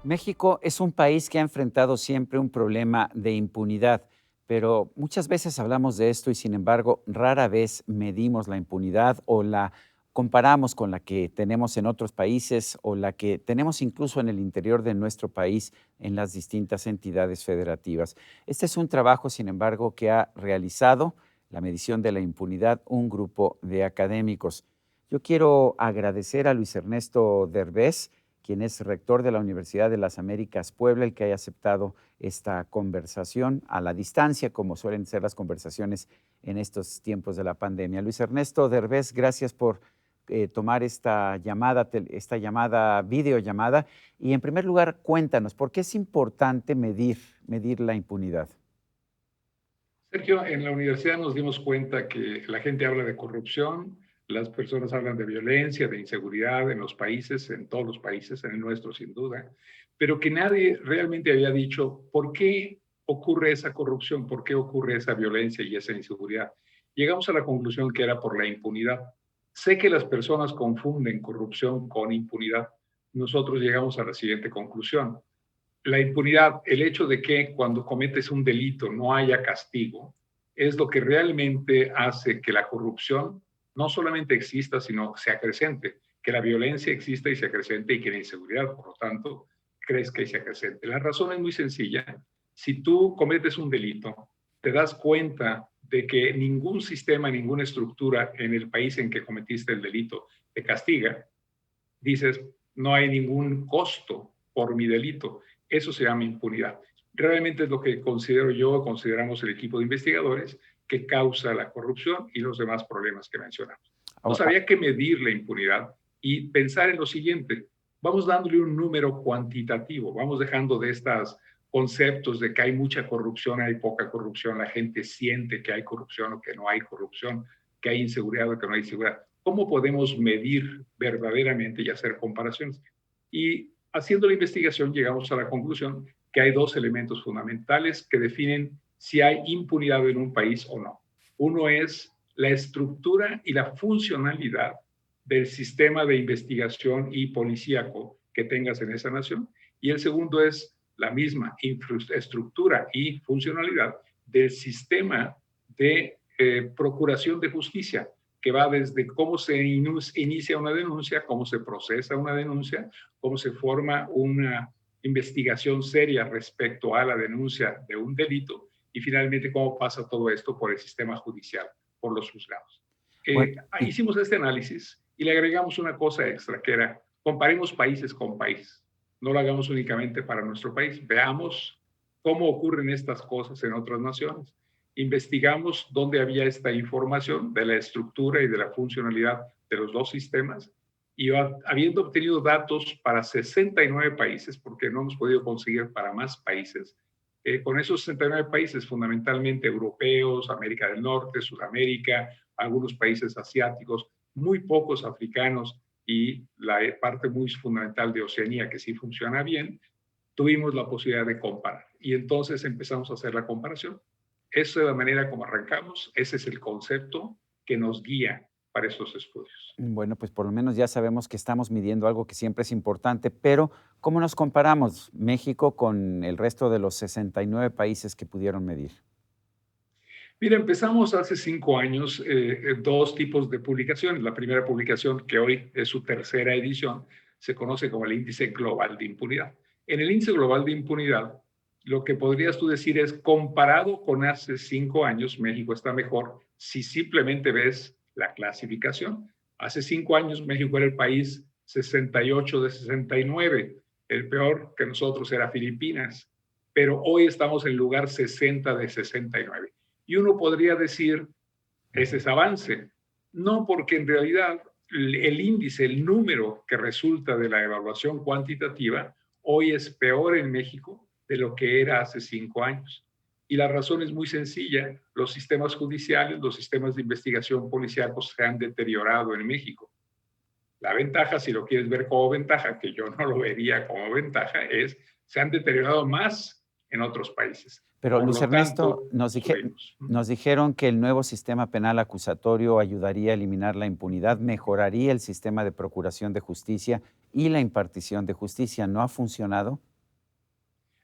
México es un país que ha enfrentado siempre un problema de impunidad, pero muchas veces hablamos de esto y sin embargo rara vez medimos la impunidad o la comparamos con la que tenemos en otros países o la que tenemos incluso en el interior de nuestro país en las distintas entidades federativas. Este es un trabajo, sin embargo, que ha realizado la medición de la impunidad un grupo de académicos. Yo quiero agradecer a Luis Ernesto Derbez, quien es rector de la Universidad de las Américas Puebla, el que haya aceptado esta conversación a la distancia, como suelen ser las conversaciones en estos tiempos de la pandemia. Luis Ernesto Derbez, gracias por tomar esta llamada, videollamada. Y en primer lugar, cuéntanos, ¿por qué es importante medir la impunidad? Sergio, en la universidad nos dimos cuenta que la gente habla de corrupción, las personas hablan de violencia, de inseguridad en los países, en todos los países, en el nuestro sin duda, pero que nadie realmente había dicho por qué ocurre esa corrupción, por qué ocurre esa violencia y esa inseguridad. Llegamos a la conclusión que era por la impunidad. Sé que las personas confunden corrupción con impunidad. Nosotros llegamos a la siguiente conclusión: la impunidad, el hecho de que cuando cometes un delito no haya castigo, es lo que realmente hace que la corrupción no solamente exista, sino se acrecente, que la violencia exista y se acrecente y que la inseguridad, por lo tanto, crezca y se acrecente. La razón es muy sencilla. Si tú cometes un delito, te das cuenta de que ningún sistema, ninguna estructura en el país en que cometiste el delito te castiga, dices, no hay ningún costo por mi delito. Eso se llama impunidad. Realmente es lo que considero yo, consideramos el equipo de investigadores, que causa la corrupción y los demás problemas que mencionamos. Entonces Ahora, había que medir la impunidad y pensar en lo siguiente: vamos dándole un número cuantitativo, vamos dejando de estos conceptos de que hay mucha corrupción, hay poca corrupción, la gente siente que hay corrupción o que no hay corrupción, que hay inseguridad o que no hay inseguridad. ¿Cómo podemos medir verdaderamente y hacer comparaciones? Y haciendo la investigación llegamos a la conclusión que hay dos elementos fundamentales que definen si hay impunidad en un país o no. Uno es la estructura y la funcionalidad del sistema de investigación y policíaco que tengas en esa nación. Y el segundo es la misma estructura y funcionalidad del sistema de procuración de justicia, que va desde cómo se inicia una denuncia, cómo se procesa una denuncia, cómo se forma una investigación seria respecto a la denuncia de un delito y finalmente cómo pasa todo esto por el sistema judicial, por los juzgados. bueno, y Hicimos este análisis y le agregamos una cosa extra, que era: comparemos países con países. No lo hagamos únicamente para nuestro país, veamos cómo ocurren estas cosas en otras naciones. Investigamos dónde había esta información de la estructura y de la funcionalidad de los dos sistemas, y habiendo obtenido datos para 69 países, porque no hemos podido conseguir para más países, con esos 69 países, fundamentalmente europeos, América del Norte, Sudamérica, algunos países asiáticos, muy pocos africanos y la parte muy fundamental de Oceanía, que sí funciona bien, tuvimos la posibilidad de comparar. Y entonces empezamos a hacer la comparación. Esa es la manera como arrancamos, ese es el concepto que nos guía para estos estudios. bueno, pues por lo menos ya sabemos que estamos midiendo algo que siempre es importante, pero ¿cómo nos comparamos México con el resto de los 69 países que pudieron medir? Mira, empezamos hace 5 años dos tipos de publicaciones. La primera publicación, que hoy es su tercera edición, se conoce como el Índice Global de Impunidad. En el Índice Global de Impunidad, lo que podrías tú decir es: comparado con hace 5 años, México está mejor si simplemente ves la clasificación. Hace 5 años México era el país 68 de 69. El peor que nosotros era Filipinas, pero hoy estamos en el lugar 60 de 69. Y uno podría decir, ese es avance. No, porque en realidad el índice, el número que resulta de la evaluación cuantitativa, hoy es peor en México de lo que era hace 5 años. Y la razón es muy sencilla: los sistemas judiciales, los sistemas de investigación policial se han deteriorado en México. La ventaja, si lo quieres ver como ventaja, que yo no lo vería como ventaja, es: se han deteriorado más en otros países. Pero Por Luis lo Ernesto, tanto, subimos. nos dijeron que el nuevo sistema penal acusatorio ayudaría a eliminar la impunidad, mejoraría el sistema de procuración de justicia y la impartición de justicia. ¿No ha funcionado?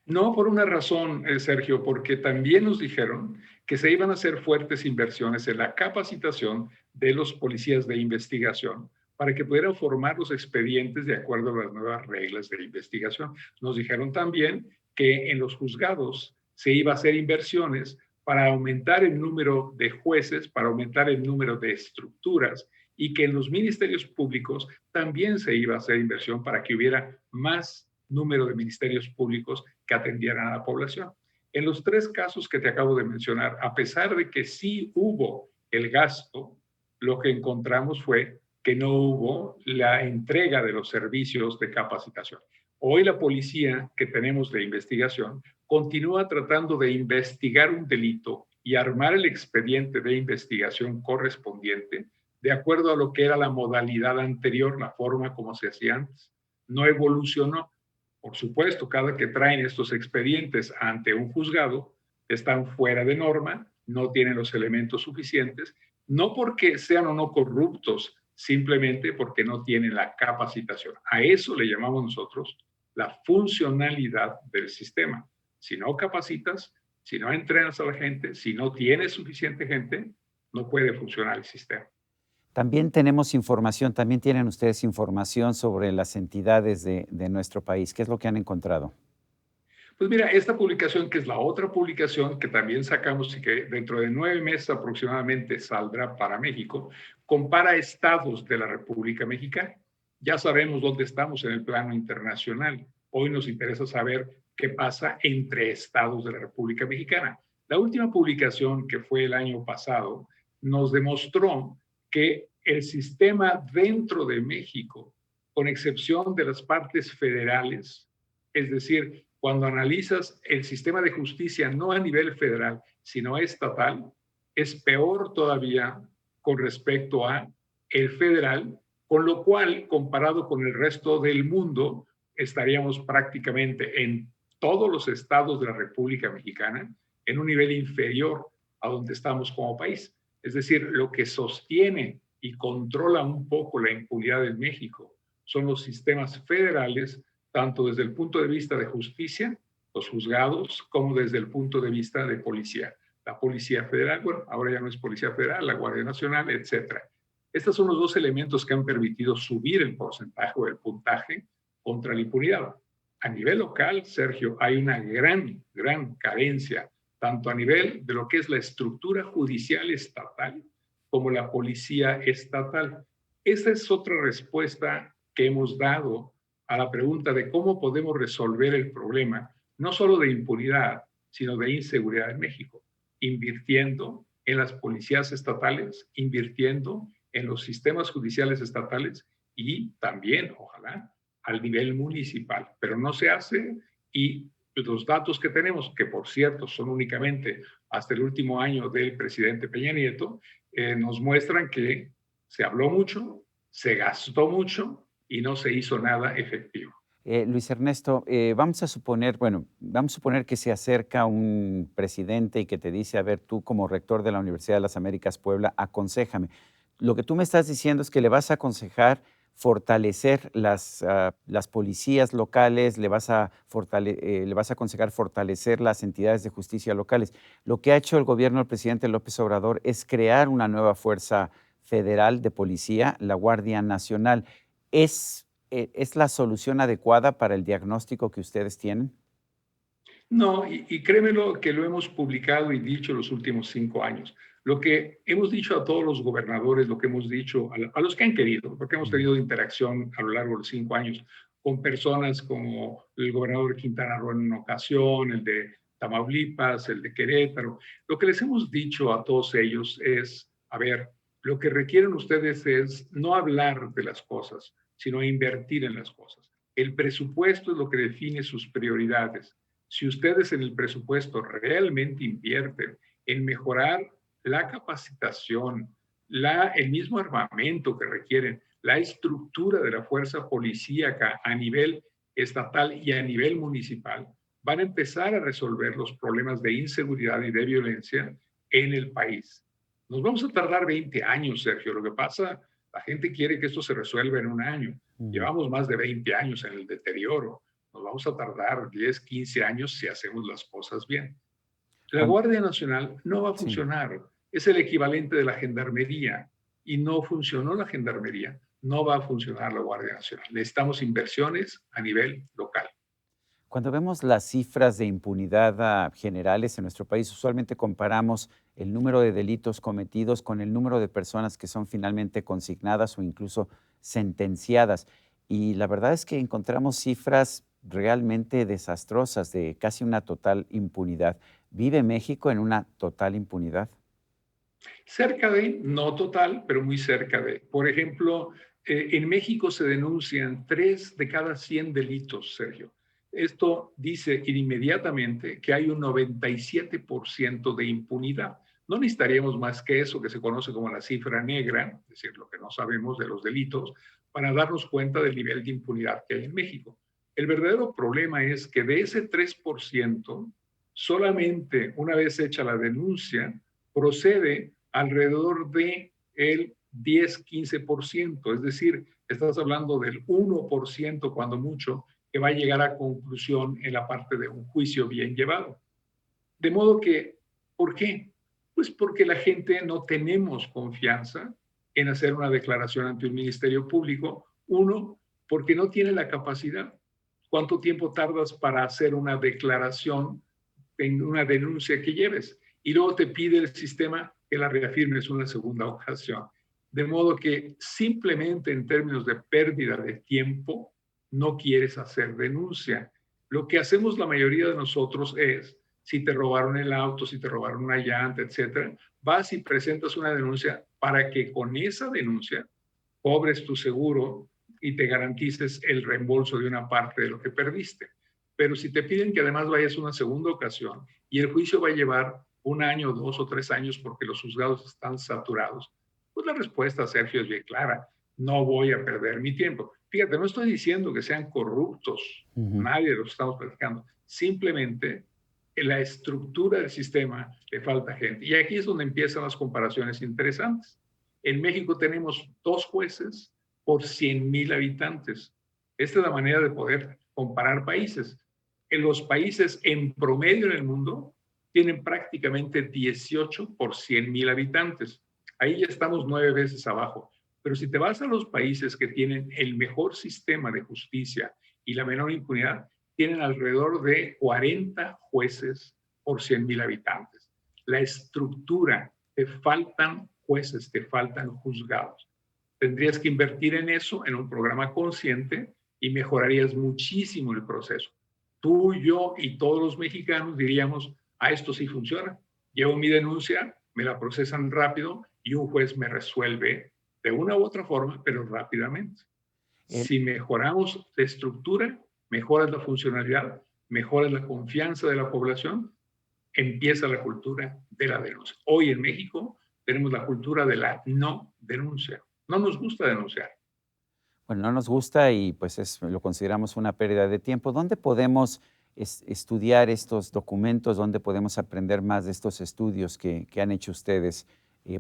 No por una razón, Sergio, porque también nos dijeron que se iban a hacer fuertes inversiones en la capacitación de los policías de investigación para que pudieran formar los expedientes de acuerdo a las nuevas reglas de investigación. Nos dijeron también que en los juzgados se iba a hacer inversiones para aumentar el número de jueces, para aumentar el número de estructuras y que en los ministerios públicos también se iba a hacer inversión para que hubiera más número de ministerios públicos que atendieran a la población. En los tres casos que te acabo de mencionar, a pesar de que sí hubo el gasto, lo que encontramos fue que no hubo la entrega de los servicios de capacitación. Hoy la policía que tenemos de investigación continúa tratando de investigar un delito y armar el expediente de investigación correspondiente de acuerdo a lo que era la modalidad anterior, la forma como se hacía antes. No evolucionó. Por supuesto, cada que traen estos expedientes ante un juzgado, están fuera de norma, no tienen los elementos suficientes, no porque sean o no corruptos, simplemente porque no tienen la capacitación. A eso le llamamos nosotros la funcionalidad del sistema. Si no capacitas, si no entrenas a la gente, si no tienes suficiente gente, no puede funcionar el sistema. También tenemos información, también tienen ustedes información sobre las entidades de nuestro país. ¿Qué es lo que han encontrado? Pues mira, esta publicación, que es la otra publicación que también sacamos y que dentro de 9 meses aproximadamente saldrá para México, compara estados de la República Mexicana. Ya sabemos dónde estamos en el plano internacional. Hoy nos interesa saber qué pasa entre estados de la República Mexicana. La última publicación, que fue el año pasado, nos demostró que el sistema dentro de México, con excepción de las partes federales, es decir, cuando analizas el sistema de justicia no a nivel federal, sino estatal, es peor todavía con respecto a el federal, con lo cual, comparado con el resto del mundo, estaríamos prácticamente en todos los estados de la República Mexicana en un nivel inferior a donde estamos como país. Es decir, lo que sostiene y controla un poco la impunidad en México son los sistemas federales, tanto desde el punto de vista de justicia, los juzgados, como desde el punto de vista de policía. La Policía Federal, bueno, ahora ya no es Policía Federal, la Guardia Nacional, etcétera. Estos son los dos elementos que han permitido subir el porcentaje o el puntaje contra la impunidad. A nivel local, Sergio, hay una gran carencia, tanto a nivel de lo que es la estructura judicial estatal como la policía estatal. Esa es otra respuesta que hemos dado a la pregunta de cómo podemos resolver el problema, no solo de impunidad, sino de inseguridad en México, invirtiendo en las policías estatales, invirtiendo en los sistemas judiciales estatales y también, ojalá, al nivel municipal. Pero no se hace y los datos que tenemos, que por cierto son únicamente hasta el último año del presidente Peña Nieto, nos muestran que se habló mucho, se gastó mucho y no se hizo nada efectivo. Luis Ernesto, vamos a suponer, bueno, vamos a suponer que se acerca un presidente y que te dice, a ver, tú como rector de la Universidad de las Américas Puebla, aconséjame. Lo que tú me estás diciendo es que le vas a aconsejar fortalecer las policías locales, le vas a aconsejar fortalecer las entidades de justicia locales. Lo que ha hecho el gobierno del presidente López Obrador es crear una nueva fuerza federal de policía, la Guardia Nacional. ¿Es la solución adecuada para el diagnóstico que ustedes tienen? No, y créemelo que lo hemos publicado y dicho los últimos 5 años. Lo que hemos dicho a todos los gobernadores, lo que hemos dicho a los que han querido, porque hemos tenido interacción a lo largo de los 5 años con personas como el gobernador Quintana Roo en una ocasión, el de Tamaulipas, el de Querétaro. Lo que les hemos dicho a todos ellos es, a ver, lo que requieren ustedes es no hablar de las cosas, sino invertir en las cosas. El presupuesto es lo que define sus prioridades. Si ustedes en el presupuesto realmente invierten en mejorar la capacitación, el mismo armamento que requieren, la estructura de la fuerza policíaca a nivel estatal y a nivel municipal, van a empezar a resolver los problemas de inseguridad y de violencia en el país. Nos vamos a tardar 20 años, Sergio. Lo que pasa, la gente quiere que esto se resuelva en un año. Ujú. Llevamos más de 20 años en el deterioro. Nos vamos a tardar 10, 15 años si hacemos las cosas bien. La Cuan- Guardia Nacional no va a sí. funcionar. Es el equivalente de la gendarmería y no funcionó la gendarmería. No va a funcionar la Guardia Nacional. Necesitamos inversiones a nivel local. Cuando vemos las cifras de impunidad generales en nuestro país, usualmente comparamos el número de delitos cometidos con el número de personas que son finalmente consignadas o incluso sentenciadas. Y la verdad es que encontramos cifras realmente desastrosas de casi una total impunidad. ¿Vive México en una total impunidad? Cerca de, no total, pero muy cerca de. Por ejemplo, en México se denuncian 3 de cada 100 delitos, Sergio. Esto dice inmediatamente que hay un 97% de impunidad. No necesitaríamos más que eso, que se conoce como la cifra negra, es decir, lo que no sabemos de los delitos, para darnos cuenta del nivel de impunidad que hay en México. El verdadero problema es que de ese 3%, solamente una vez hecha la denuncia, procede alrededor de el 10-15%, es decir, estás hablando del 1% cuando mucho que va a llegar a conclusión en la parte de un juicio bien llevado. De modo que, ¿por qué? Pues porque la gente no tenemos confianza en hacer una declaración ante un ministerio público. Uno, porque no tiene la capacidad. ¿Cuánto tiempo tardas para hacer una declaración en una denuncia que lleves? Y luego te pide el sistema que la reafirmes una segunda ocasión. De modo que simplemente en términos de pérdida de tiempo, no quieres hacer denuncia. Lo que hacemos la mayoría de nosotros es, si te robaron el auto, si te robaron una llanta, etcétera, vas y presentas una denuncia para que con esa denuncia cobres tu seguro y te garantices el reembolso de una parte de lo que perdiste. Pero si te piden que además vayas una segunda ocasión y el juicio va a llevar 1 año, 2 o 3 años porque los juzgados están saturados, pues la respuesta, Sergio, es bien clara. No voy a perder mi tiempo. Fíjate, no estoy diciendo que sean corruptos. Ujú. Nadie de los que estamos platicando. Simplemente en la estructura del sistema le falta gente. Y aquí es donde empiezan las comparaciones interesantes. En México tenemos 2 jueces por 100,000 habitantes. Esta es la manera de poder comparar países. En los países en promedio en el mundo tienen prácticamente 18 por 100,000 habitantes. Ahí ya estamos 9 veces abajo. Pero si te vas a los países que tienen el mejor sistema de justicia y la menor impunidad, tienen alrededor de 40 jueces por 100,000 habitantes. La estructura, te faltan jueces, te faltan juzgados. Tendrías que invertir en eso, en un programa consciente, y mejorarías muchísimo el proceso. Tú, yo y todos los mexicanos diríamos, esto sí funciona. Llevo mi denuncia, me la procesan rápido y un juez me resuelve de una u otra forma, pero rápidamente. El- Si mejoramos la estructura, mejoras la funcionalidad, mejoras la confianza de la población, empieza la cultura de la denuncia. Hoy en México tenemos la cultura de la no denuncia. No nos gusta denunciar. Bueno, no nos gusta y pues lo consideramos una pérdida de tiempo. ¿Dónde podemos estudiar estos documentos? ¿Dónde podemos aprender más de estos estudios que han hecho ustedes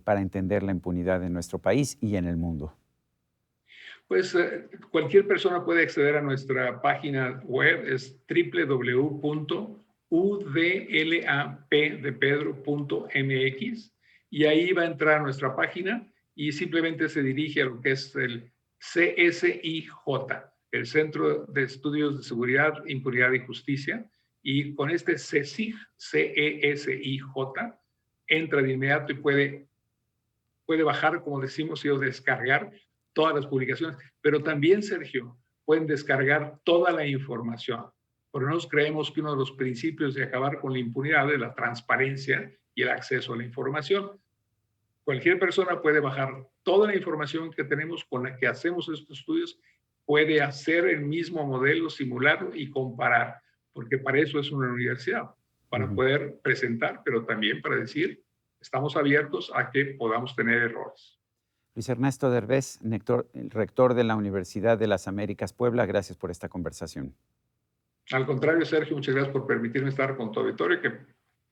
para entender la impunidad en nuestro país y en el mundo? Pues cualquier persona puede acceder a nuestra página web, es www.udlapdepedro.mx, y ahí va a entrar a nuestra página y simplemente se dirige a lo que es el CSIJ, el Centro de Estudios de Seguridad, Impunidad y Justicia, y con este CSIJ, CESIJ, entra de inmediato y puede bajar, como decimos, o descargar todas las publicaciones, pero también, Sergio, pueden descargar toda la información, porque nosotros creemos que uno de los principios de acabar con la impunidad es la transparencia y el acceso a la información. Cualquier persona puede bajar toda la información que tenemos con la que hacemos estos estudios, puede hacer el mismo modelo, simularlo y comparar, porque para eso es una universidad, para Ujú. poder presentar, pero también para decir, estamos abiertos a que podamos tener errores. Luis Ernesto Derbez, rector de la Universidad de las Américas Puebla, gracias por esta conversación. Al contrario, Sergio, muchas gracias por permitirme estar con tu auditorio, que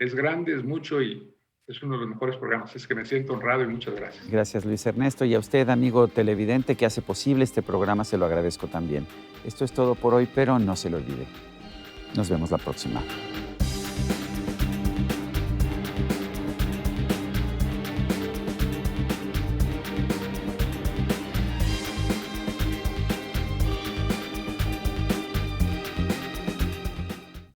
es grande, es mucho y Es uno de los mejores programas. Es que me siento honrado y muchas gracias. Gracias, Luis Ernesto. Y a usted, amigo televidente, que hace posible este programa, se lo agradezco también. Esto es todo por hoy, pero no se lo olvide. Nos vemos la próxima.